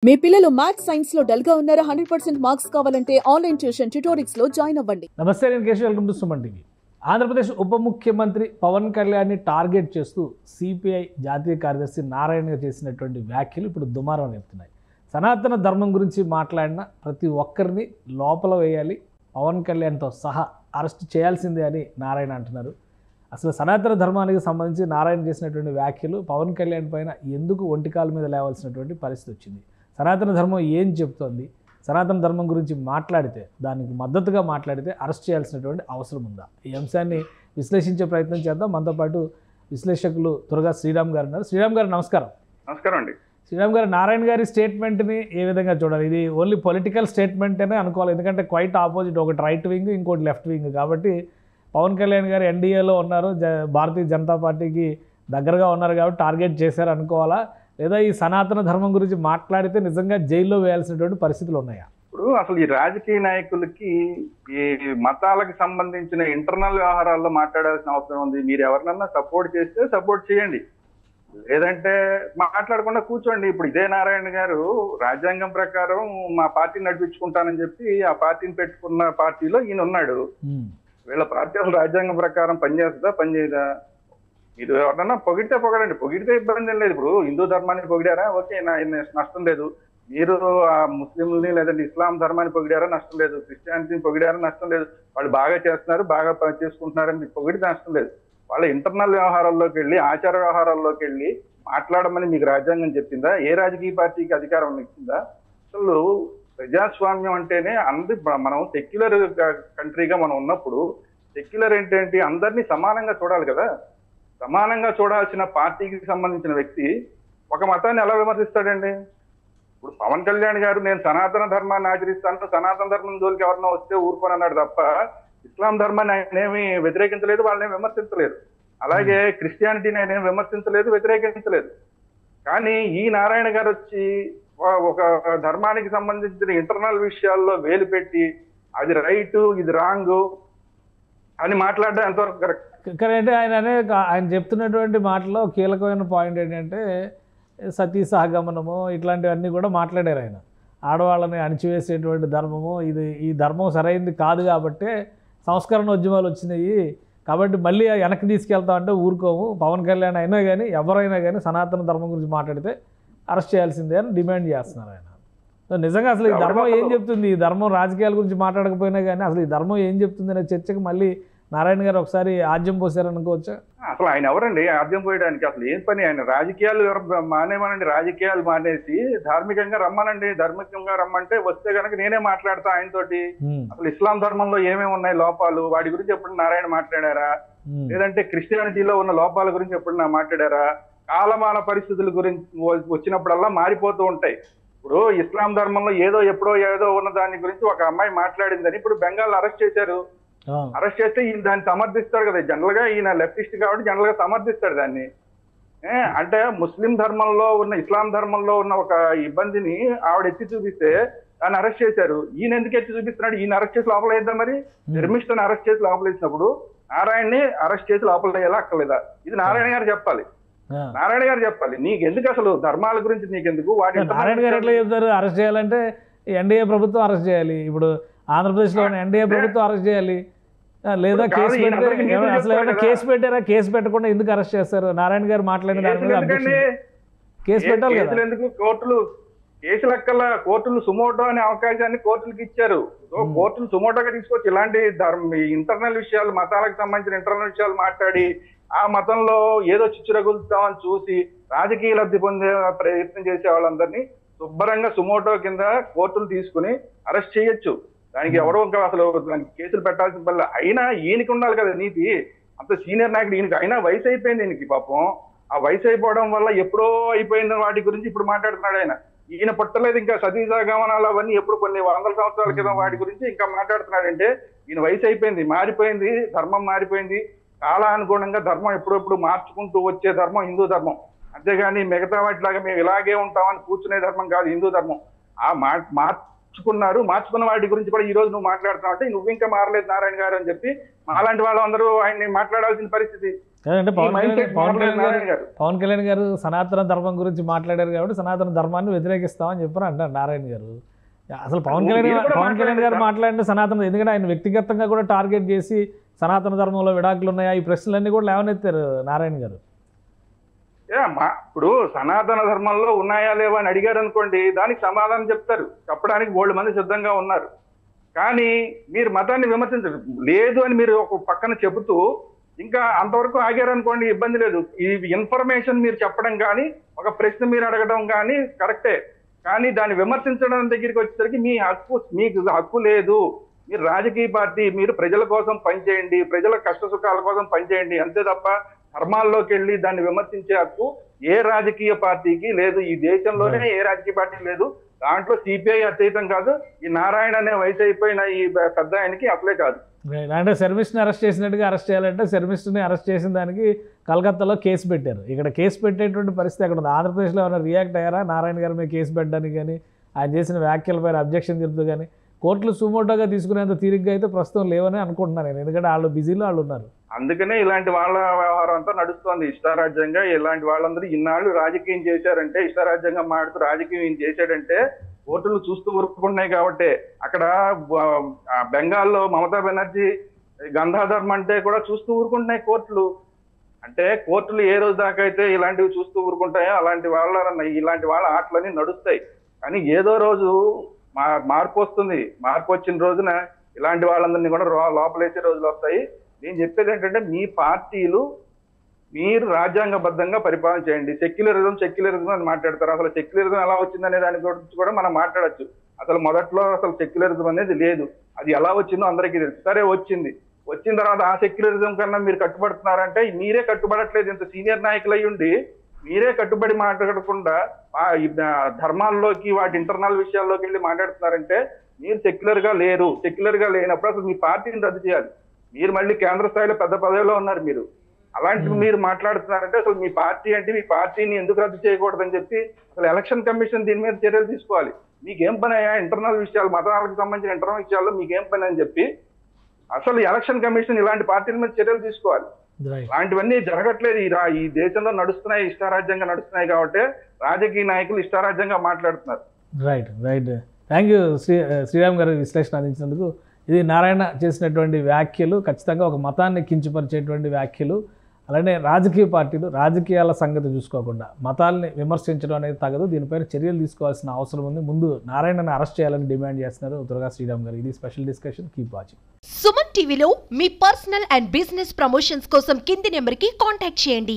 మీ పిల్లలు maths science లో dull గా ఉన్నారా? 100% మార్క్స్ కావాలంటే ఆన్లైన్ ట్యూషన్ ట్యుటోరిక్స్ లో జాయిన్ అవ్వండి. నమస్తే, నేను Keshav. Welcome to Suman TV. Andhra Pradesh ఉప ముఖ్యమంత్రి పవన్ కళ్యాణ్ని టార్గెట్ చేస్తూ సిపిఐ జాతీయ కార్యదర్శి నారాయణ చేసినటువంటి వ్యాఖ్యలు ఇప్పుడు దుమారం రేపుతున్నాయి. సనాతన ధర్మం గురించి మాట్లాడిన ప్రతి ఒక్కరిని లోపల వేయాలి, పవన్ కళ్యాణ్తో సహా అరెస్ట్ చేయాల్సిందే అని నారాయణ అంటున్నారు. అసలు సనాతన ధర్మానికి సంబంధించి నారాయణ చేసినటువంటి వ్యాఖ్యలు పవన్ కళ్యాణ్ పైన ఎందుకు ఒంటికాల మీద లేవాల్సినటువంటి పరిస్థితి వచ్చింది? సనాతన ధర్మం ఏం చెప్తోంది? సనాతన ధర్మం గురించి మాట్లాడితే, దానికి మద్దతుగా మాట్లాడితే అరెస్ట్ చేయాల్సినటువంటి అవసరం ఉందా? ఈ అంశాన్ని విశ్లేషించే ప్రయత్నం చేద్దాం. మనతో పాటు విశ్లేషకులు తురగా శ్రీరామ్ గారు ఉన్నారు. శ్రీరామ్ గారు నమస్కారం. నమస్కారం అండి. శ్రీరామ్ గారు, నారాయణ గారి స్టేట్మెంట్ని ఏ విధంగా చూడాలి? ఇది ఓన్లీ పొలిటికల్ స్టేట్మెంట్ అనే అనుకోవాలి, ఎందుకంటే క్వైట్ ఆపోజిట్, ఒకటి రైట్ వింగ్, ఇంకోటి లెఫ్ట్ వింగ్. కాబట్టి పవన్ కళ్యాణ్ గారు ఎన్డీఏలో ఉన్నారు, భారతీయ జనతా పార్టీకి దగ్గరగా ఉన్నారు కాబట్టి టార్గెట్ చేశారు అనుకోవాలా, లేదా ఈ సనాతన ధర్మం గురించి మాట్లాడితే నిజంగా జైల్లో వేయాల్సినటువంటి పరిస్థితులు ఉన్నాయా? ఇప్పుడు అసలు ఈ రాజకీయ నాయకులకి ఈ మతాలకు సంబంధించిన ఇంటర్నల్ వ్యవహారాల్లో మాట్లాడాల్సిన అవసరం ఉంది. మీరు ఎవరినన్నా సపోర్ట్ చేస్తే సపోర్ట్ చేయండి, లేదంటే మాట్లాడకుండా కూర్చోండి. ఇప్పుడు ఇదే నారాయణ గారు రాజ్యాంగం ప్రకారం మా పార్టీని నడిపించుకుంటానని చెప్పి ఆ పార్టీని పెట్టుకున్న పార్టీలో ఈయన ఉన్నాడు. వీళ్ళ పార్టీ అసలు రాజ్యాంగం ప్రకారం పనిచేస్తుందా, పనిచేయదా? మీరు ఎవరన్నా పొగిడితే పొగడండి, పొగిడితే ఇబ్బంది ఏం లేదు. ఇప్పుడు హిందూ ధర్మాన్ని పొగిడారా, ఓకే, నష్టం లేదు. మీరు ఆ ముస్లింలని లేదంటే ఇస్లాం ధర్మాన్ని పొగిడారా, నష్టం లేదు. క్రిస్టియానిటీని పొగిడారా, నష్టం లేదు. వాళ్ళు బాగా చేస్తున్నారు, బాగా చేసుకుంటున్నారని మీకు పొగిడితే నష్టం లేదు. వాళ్ళ ఇంటర్నల్ వ్యవహారాల్లోకి వెళ్ళి, ఆచార వ్యవహారాల్లోకి వెళ్ళి మాట్లాడమని మీకు రాజ్యాంగం చెప్పిందా? ఏ రాజకీయ పార్టీకి అధికారం ఇచ్చిందా? అసలు ప్రజాస్వామ్యం అంటేనే మనం సెక్యులర్ కంట్రీగా మనం ఉన్నప్పుడు, సెక్యులర్ ఏంటంటే అందరినీ సమానంగా చూడాలి కదా. సమానంగా చూడాల్సిన పార్టీకి సంబంధించిన వ్యక్తి ఒక మతాన్ని ఎలా విమర్శిస్తాడండి? ఇప్పుడు పవన్ కళ్యాణ్ గారు నేను సనాతన ధర్మాన్ని ఆచరిస్తాను, సనాతన ధర్మం జోలికి ఎవరన్నా వస్తే ఊరుకోనన్నాడు తప్ప ఇస్లాం ధర్మాన్ని ఆయన ఏమీ వ్యతిరేకించలేదు, వాళ్ళని విమర్శించలేదు. అలాగే క్రిస్టియానిటీని ఆయన ఏమి విమర్శించలేదు, వ్యతిరేకించలేదు. కానీ ఈ నారాయణ గారు వచ్చి ఒక ధర్మానికి సంబంధించిన ఇంటర్నల్ విషయాల్లో వేలు పెట్టి అది రైటు, ఇది రాంగు అని మాట్లాడడం ఎంతవరకు కరెక్ట్? అంటే ఆయన చెప్తున్నటువంటి మాటలో కీలకమైన పాయింట్ ఏంటంటే సతీ సహగమనము, ఇట్లాంటివన్నీ కూడా మాట్లాడారు ఆయన. ఆడవాళ్ళని అణిచివేసేటువంటి ధర్మము, ఈ ధర్మం సరైనది కాదు కాబట్టే సంస్కరణ ఉద్యమాలు వచ్చినాయి, కాబట్టి మళ్ళీ వెనక్కి తీసుకెళ్తామంటే ఊరుకోము. పవన్ కళ్యాణ్ అయినా కానీ ఎవరైనా కానీ సనాతన ధర్మం గురించి మాట్లాడితే అరెస్ట్ చేయాల్సిందే అని డిమాండ్ చేస్తున్నారు ఆయన. నిజంగా అసలు ఈ ధర్మం ఏం చెప్తుంది? ఈ ధర్మం రాజకీయాల గురించి మాట్లాడకపోయినా కానీ అసలు ఈ ధర్మం ఏం చెప్తుంది అనే చర్చకు మళ్ళీ నారాయణ గారు ఒకసారి ఆద్యం పోసారనుకోవచ్చా? అసలు ఆయన ఎవరండి ఆద్యం పోయడానికి? అసలు ఏం పని? ఆయన రాజకీయాలు మానేమనండి, రాజకీయాలు మానేసి ధార్మికంగా రమ్మనండి. ధార్మికంగా రమ్మంటే వస్తే కనుక నేనే మాట్లాడతా ఆయనతోటి. అసలు ఇస్లాం ధర్మంలో ఏమేమి ఉన్నాయి లోపాలు, వాటి గురించి ఎప్పుడు నారాయణ మాట్లాడారా? లేదంటే క్రిస్టియానిటీలో ఉన్న లోపాల గురించి ఎప్పుడు మాట్లాడారా? కాలమాన పరిస్థితుల గురించి వచ్చినప్పుడల్లా మారిపోతూ ఉంటాయి. ఇప్పుడు ఇస్లాం ధర్మంలో ఎప్పుడో ఉన్న దాని గురించి ఒక అమ్మాయి మాట్లాడిందని ఇప్పుడు బెంగాల్ అరెస్ట్ చేశారు. అరెస్ట్ చేస్తే ఈయన దాన్ని సమర్థిస్తాడు కదా. జనరల్ గా ఈయన లెఫ్టిస్ట్ కాబట్టి జనరల్ గా సమర్థిస్తాడు దాన్ని. అంటే ముస్లిం ధర్మంలో ఉన్న, ఇస్లాం ధర్మంలో ఉన్న ఒక ఇబ్బందిని ఆవిడ ఎత్తి చూపిస్తే దాన్ని అరెస్ట్ చేశారు. ఈయన ఎందుకు ఎత్తి చూపిస్తున్నాడు? ఈయన అరెస్ట్ చేసి లోపల వేద్దాం. మరి ధర్మిష్ఠని అరెస్ట్ చేసి లోపల వేసినప్పుడు నారాయణని అరెస్ట్ చేసి లోపల వేయాలా అక్కర్లేదా? ఇది నారాయణ గారు చెప్పాలి. నారాయణ గారు చెప్పాలి. నీకెందుకు అసలు ధర్మాల గురించి నీకెందుకు? వాటి నారాయణ గారు ఎట్లా చెప్తారు? అరెస్ట్ చేయాలంటే ఎన్డీఏ ప్రభుత్వం అరెస్ట్ చేయాలి. ఇప్పుడు ఆంధ్రప్రదేశ్లో ఉన్న ఎన్డీఏ ప్రభుత్వం అరెస్ట్ చేయాలి, లేదా కేసు పెడితే అసలు ఏమైనా కేసు పెట్టారా? కేసు పెట్టకుండా ఎందుకు అరెస్ట్ చేస్తారు? నారాయణ గారు మాట్లాడిన దాని మీద కేసు పెట్టాలి కదా. ఎందుకు? కేసులు అక్కల కోర్టులు సుమోటో అనే అవకాశాన్ని కోర్టులకు ఇచ్చారు. కోర్టులు సుమోటోగా తీసుకొచ్చి ఇలాంటి ఇంటర్నల్ విషయాలు, మతాలకు సంబంధించిన ఇంటర్నల్ విషయాలు మాట్లాడి ఆ మతంలో ఏదో చిచ్చురగులుతామని చూసి రాజకీయ లబ్ధి పొందే ప్రయత్నం చేసే వాళ్ళందరినీ శుభ్రంగా సుమోటో కింద కోర్టులు తీసుకుని అరెస్ట్ చేయొచ్చు. దానికి ఎవరో అసలు దానికి కేసులు పెట్టాల్సిన పని. అయినా ఈయనకి ఉండాలి కదా నీతి. అంత సీనియర్ నాయకుడు ఈయనకి. అయినా వయసు అయిపోయింది ఈయనకి పాపం. ఆ వయసు అయిపోవడం వల్ల ఎప్పుడో అయిపోయిన వాటి గురించి ఇప్పుడు మాట్లాడుతున్నాడు ఆయన. ఈయన పుట్టలేదు ఇంకా సతీసా గమనాలు అవన్నీ ఎప్పుడు కొన్ని వందల సంవత్సరాల క్రితం వాటి గురించి ఇంకా మాట్లాడుతున్నాడంటే ఈయన వయసు అయిపోయింది, మారిపోయింది, ధర్మం మారిపోయింది. కాలానుగుణంగా ధర్మం ఎప్పుడెప్పుడు మార్చుకుంటూ వచ్చే ధర్మం హిందూ ధర్మం. అంతేగాని మిగతా వాటిలాగా మేము ఇలాగే ఉంటామని కూర్చునే ధర్మం కాదు హిందూ ధర్మం. ఆ మార్చుకున్న వాటి గురించి కూడా ఈ రోజు నువ్వు మాట్లాడుతున్నావు అంటే నువ్వు ఇంకా మారలేదు నారాయణ గారు అని చెప్పి మాలాంటి వాళ్ళందరూ ఆయన్ని మాట్లాడాల్సిన పరిస్థితి. అంటే నారాయణ గారు పవన్ కళ్యాణ్ గారు సనాతన ధర్మం గురించి మాట్లాడారు కాబట్టి సనాతన ధర్మాన్ని వ్యతిరేకిస్తామని చెప్పారు అంటారు నారాయణ గారు. అసలు పవన్ కళ్యాణ్ గారు మాట్లాడిన సనాతన, ఎందుకంటే ఆయన వ్యక్తిగతంగా కూడా టార్గెట్ చేసి సనాతన ధర్మంలో విడాకులు ఉన్నాయా ఈ ప్రశ్నలన్నీ కూడా లేవనెత్తారు నారాయణ గారు. ఇప్పుడు సనాతన ధర్మంలో ఉన్నాయా లేవా అని అడిగారు అనుకోండి, దానికి సమాధానం చెప్తారు, చెప్పడానికి బోల్డ్ మంది సిద్ధంగా ఉన్నారు. కానీ మీరు మతాన్ని విమర్శించరు, లేదు అని మీరు ఒక పక్కన చెబుతూ ఇంకా అంతవరకు ఆగారనుకోండి ఇబ్బంది లేదు. ఈ ఇన్ఫర్మేషన్ మీరు చెప్పడం కానీ ఒక ప్రశ్న మీరు అడగడం కానీ కరెక్టే, కానీ దాన్ని విమర్శించడం దగ్గరికి వచ్చేసరికి మీకు హక్కు లేదు. మీరు రాజకీయ పార్టీ, మీరు ప్రజల కోసం పనిచేయండి, ప్రజల కష్ట సుఖాల కోసం పనిచేయండి, అంతే తప్ప ధర్మాల్లోకి వెళ్ళి దాన్ని విమర్శించే హక్కు ఏ రాజకీయ పార్టీకి లేదు. ఈ దేశంలోనే ఏ రాజకీయ పార్టీ లేదు. దాంట్లో సిపిఐ అతీతం కాదు, ఈ నారాయణ అనే వయసు అయిపోయిన ఈ పెద్ద ఆయనకి అప్లై కాదు. అంటే శర్మిష్ని అరెస్ట్ చేసినట్టుగా అరెస్ట్ చేయాలంటే శర్మిష్ని అరెస్ట్ చేసిన దానికి కలకత్తాలో కేసు పెట్టారు. ఇక్కడ కేసు పెట్టేటువంటి పరిస్థితి అక్కడ ఉంది. ఆంధ్రప్రదేశ్లో ఏమైనా రియాక్ట్ అయ్యారా నారాయణ గారి మీద కేసు పెట్టడానికి కానీ ఆయన చేసిన వ్యాఖ్యలపై అబ్జెక్షన్ చెప్తూ కానీ? కోర్టులు సుమోటోగా తీసుకునేంత తీరిగ్గా అయితే ప్రస్తుతం లేవని అనుకుంటున్నాను నేను, ఎందుకంటే వాళ్ళు బిజీలో వాళ్ళు ఉన్నారు. అందుకనే ఇలాంటి వాళ్ళ వ్యవహారం అంతా నడుస్తోంది ఇష్టారాజ్యంగా. ఇలాంటి వాళ్ళందరూ ఇన్నాళ్ళు రాజకీయం చేశారంటే, ఇష్టారాజ్యంగా మాడుతూ రాజకీయం చేశాడంటే కోర్టులు చూస్తూ ఊరుకున్నాయి కాబట్టి. అక్కడ బెంగాల్లో మమతా బెనర్జీ గంధాధర్మ అంటే కూడా చూస్తూ ఊరుకుంటున్నాయి కోర్టులు. అంటే కోర్టులు ఏ రోజు దాకా అయితే ఇలాంటివి చూస్తూ ఊరుకుంటాయో ఇలాంటి వాళ్ళ ఆటలన్నీ నడుస్తాయి. కానీ ఏదో రోజు మార్పు వస్తుంది. మార్పు వచ్చిన రోజున ఇలాంటి వాళ్ళందరినీ కూడా లోపలేసే రోజులు వస్తాయి. నేను చెప్పేది ఏంటంటే, మీ పార్టీలు మీరు రాజ్యాంగబద్ధంగా పరిపాలన చేయండి. సెక్యులరిజం అని మాట్లాడతారు. అసలు సెక్యులరిజం ఎలా వచ్చిందనే దాని గురించి కూడా మనం మాట్లాడచ్చు. అసలు మొదట్లో అసలు సెక్యులరిజం అనేది లేదు. అది ఎలా వచ్చిందో అందరికీ తెలుసు. సరే వచ్చిన తర్వాత ఆ సెక్యులరిజం కన్నా మీరు కట్టుబడుతున్నారంటే మీరే కట్టుబడట్లేదు. ఇంత సీనియర్ నాయకులు అయ్యి ఉండి మీరే కట్టుబడి మాట్లాడకుండా ధర్మాల్లోకి వాటి ఇంటర్నల్ విషయాల్లోకి వెళ్ళి మాట్లాడుతున్నారంటే మీరు సెక్యులర్ గా లేరు. సెక్యులర్ గా లేనప్పుడు అసలు మీ పార్టీని రద్దు చేయాలి. మీరు మళ్ళీ కేంద్ర స్థాయిలో పెద్ద పదవిలో ఉన్నారు. మీరు అలాంటివి మీరు మాట్లాడుతున్నారంటే అసలు మీ పార్టీ అంటే మీ పార్టీని ఎందుకు రద్దు చేయకూడదని చెప్పి అసలు ఎలక్షన్ కమిషన్ దీని మీద చర్యలు తీసుకోవాలి. మీకేం పని అయ్యా ఇంటర్నల్ విషయాలు, మతాలకు సంబంధించిన ఇంటర్నల్ విషయాల్లో మీకేం పని అని చెప్పి అసలు ఎలక్షన్ కమిషన్ ఇలాంటి పార్టీల మీద చర్యలు తీసుకోవాలి. అలాంటివన్నీ జరగట్లేదు. ఈ దేశంలో నడుస్తున్నాయి, ఇష్టారాజ్యంగా నడుస్తున్నాయి కాబట్టి రాజకీయ నాయకులు ఇష్టారాజ్యంగా మాట్లాడుతున్నారు. రైట్. థ్యాంక్ యూ శ్రీరామ్ గారు విశ్లేషణ అందించినందుకు. ఇది నారాయణ చేసినటువంటి వ్యాఖ్యలు ఖచ్చితంగా ఒక మతాన్ని కించపరిచేటువంటి వ్యాఖ్యలు. అలానే రాజకీయ పార్టీలు రాజకీయాల సంగతి చూసుకోకుండా మతాల్ని విమర్శించడం అనేది తగదు. దీనిపైన చర్యలు తీసుకోవాల్సిన అవసరం ఉంది. ముందు నారాయణని అరెస్ట్ చేయాలని డిమాండ్ చేస్తున్నారు దుర్గా శ్రీరామ్ గారు. ఇది special discussion. Keep watching. Suman టీవీలో మీ పర్సనల్ అండ్ బిజినెస్ ప్రమోషన్స్ కోసం కింది నెంబర్కి కాంటాక్ట్ చేయండి.